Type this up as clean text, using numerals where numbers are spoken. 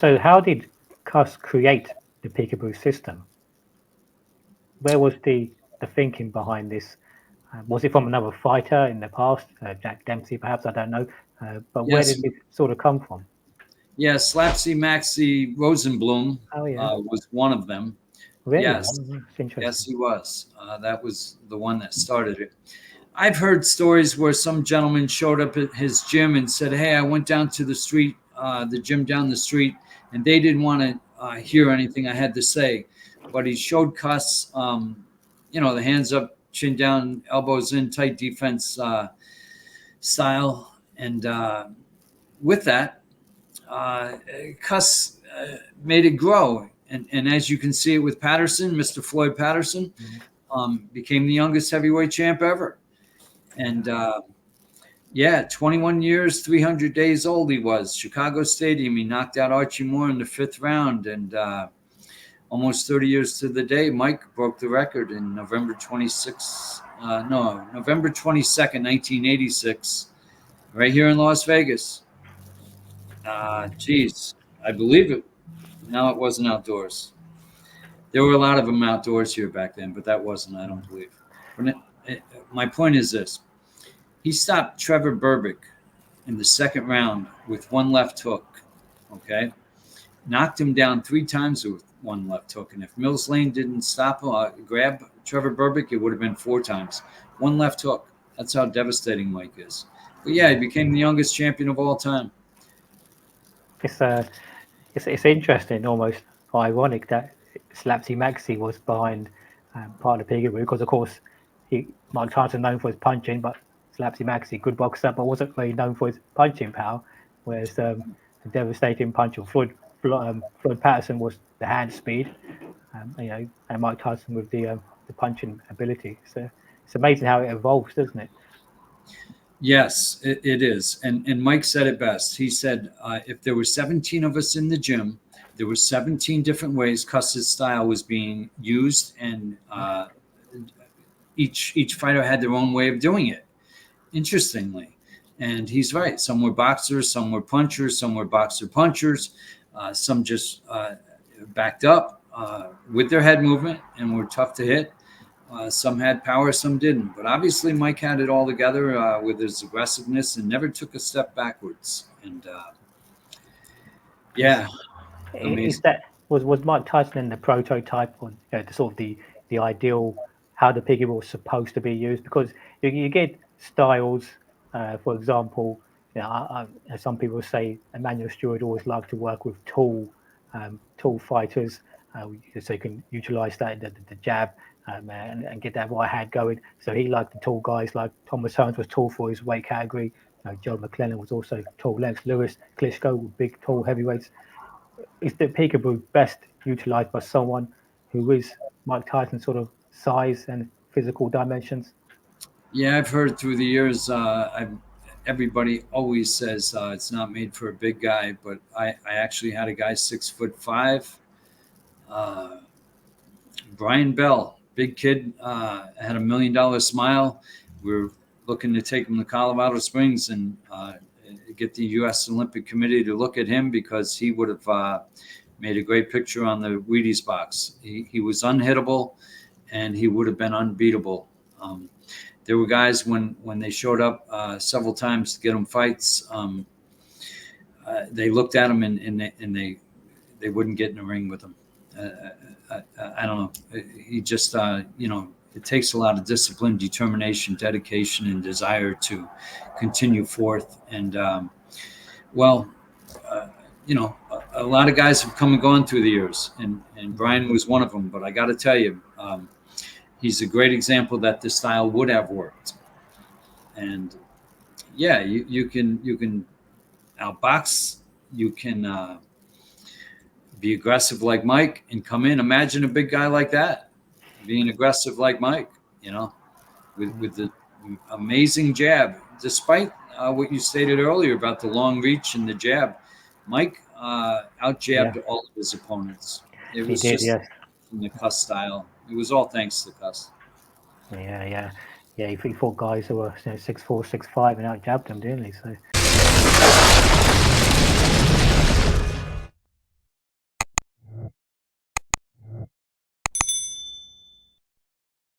So how did Cus create the peekaboo system? Where was the thinking behind this? Was it from another fighter in the past, Jack Dempsey, perhaps? I don't know. But where Yes, did it sort of come from? yeah, Slapsy Maxie Rosenbloom Oh, yeah. was one of them. Really? Yes, It's yes, interesting. he was. That was the one that started it. I've heard stories where some gentleman showed up at his gym and said, "Hey, I went down to the street, the gym down the street, and they didn't want to hear anything I had to say." But he showed Cus, the hands up, chin down, elbows in, tight defense style, and with that, uh, Cus made it grow. And as you can see it with Patterson, Mr. Floyd Patterson Mm. became the youngest heavyweight champ ever. And yeah, 21 years, 300 days old he was. Chicago Stadium, he knocked out Archie Moore in the fifth round. And almost 30 years to the day, Mike broke the record in November 22nd, 1986, right here in Las Vegas. Geez, I believe it. No, it wasn't outdoors. There were a lot of them outdoors here back then, but that wasn't, I don't believe. But my point is this. He stopped Trevor Berbick in the second round with one left hook, okay? Knocked him down three times with one left hook. And if Mills Lane didn't stop grab Trevor Berbick, it would have been four times. One left hook. That's how devastating Mike is. But yeah, he became the youngest champion of all time. It's it's interesting, almost ironic that Slapsy Maxi was behind part of the peekaboo because, of course, Mike Tyson known for his punching, but Slapsy Maxi, good boxer, but wasn't really known for his punching power. Whereas the devastating punch of Floyd Patterson was the hand speed, and Mike Tyson with the punching ability. So it's amazing how it evolves, doesn't it? Yes, it is. And Mike said it best. He said, if there were 17 of us in the gym, there were 17 different ways Cuss's style was being used, and each fighter had their own way of doing it. Interestingly, and he's right. Some were boxers, some were punchers, some were boxer punchers, some just backed up with their head movement and were tough to hit. Some had power, some didn't. But obviously, Mike had it all together with his aggressiveness and never took a step backwards. And Is yeah, is amazing. that was Mike Tyson in the prototype, or the sort of the ideal how the piggy was supposed to be used? Because you get styles, for example, some people say Emmanuel Stewart always liked to work with tall fighters, so you can utilize that the jab. And get that right hand going. So he liked the tall guys, like Thomas Hearns was tall for his weight category. Joe McClellan was also tall. Lennox Lewis, Klitschko were big, tall heavyweights. Is the peekaboo best utilized by someone who is Mike Tyson's sort of size and physical dimensions? Yeah, I've heard through the years. Everybody always says it's not made for a big guy, but I actually had a guy 6'5", uh, Brian Bell, big kid, had $1 million smile. We are looking to take him to Colorado Springs and get the U.S. Olympic Committee to look at him because he would have made a great picture on the Wheaties box. He was unhittable, and he would have been unbeatable. There were guys when they showed up several times to get him fights. They looked at him and they wouldn't get in the ring with him. I don't know. He just, it takes a lot of discipline, determination, dedication, and desire to continue forth. And, well, uh, a lot of guys have come and gone through the years, and Brian was one of them. But I got to tell you, he's a great example that this style would have worked. And yeah, you can outbox, you can be aggressive like Mike and come in. Imagine a big guy like that being aggressive like Mike, with the amazing jab. Despite what you stated earlier about the long reach and the jab, Mike out Yeah, jabbed all of his opponents. It he was did. just Yes. in the Cuss style. It was all thanks to Cuss. Yeah, yeah, yeah. He fought guys who were 6'4", 6'5", and out jabbed them, didn't he? So